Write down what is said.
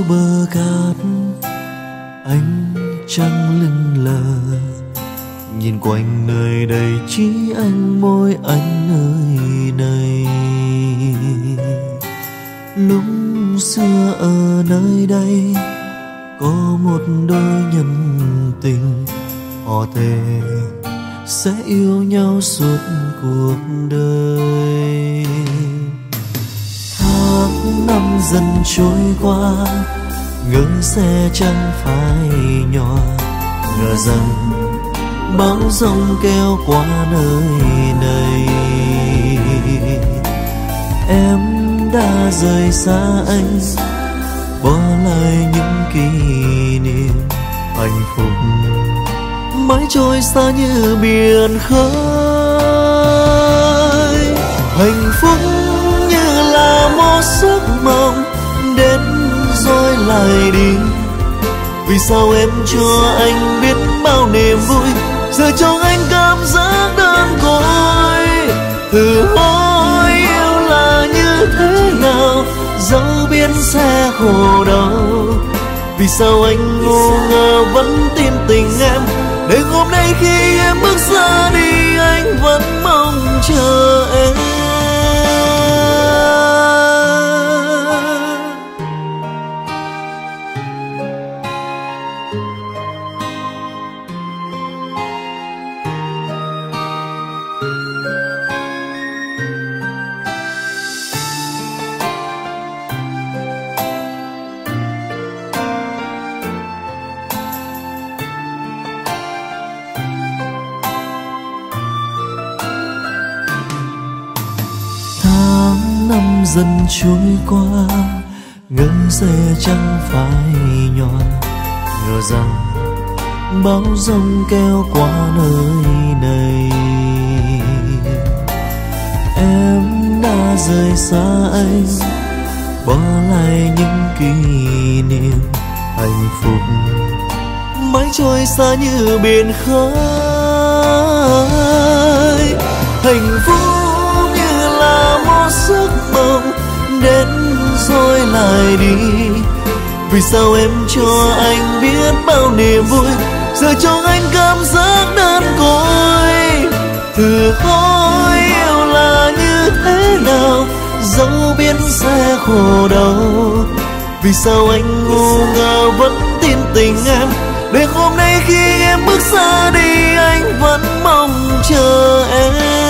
bờ cát ánh trăng lững lờ, nhìn quanh nơi đây chỉ anh mỗi anh nơi này. Lúc xưa ở nơi đây có một đôi nhân tình, họ thề sẽ yêu nhau suốt cuộc đời. Tháng năm dần trôi qua, ngỡ sẽ chẳng phải nhỏ, ngờ rằng bão giông kéo qua nơi này. Em đã rời xa anh, bỏ lại những kỷ niệm hạnh phúc mãi trôi xa như biển khơi. Hạnh phúc như là một giấc mộng đến rồi lại đi. Vì sao em cho anh biết bao niềm vui, giờ cho anh cảm giác đơn côi. Thử hỏi yêu là như thế nào, dẫu biết sẽ khổ đau. Vì sao anh ngu ngơ vẫn tin tình em, để hôm nay khi em bước ra đi anh vẫn mong chờ em. Năm dần trôi qua, ngỡ sẽ chẳng phải nhỏ, ngờ rằng bão giông kéo qua nơi này. Em đã rời xa anh, bỏ lại những kỷ niệm hạnh phúc mãi trôi xa như biển khơi. Hạnh phúc như là một giấc mộng đến rồi lại đi. Vì sao em cho anh biết bao niềm vui, giờ cho anh cảm giác đơn côi. Thử hỏi yêu là như thế nào, dẫu biết sẽ khổ đau. Vì sao anh ngu ngơ vẫn tin tình em, để hôm nay khi em bước ra đi anh vẫn mong chờ em.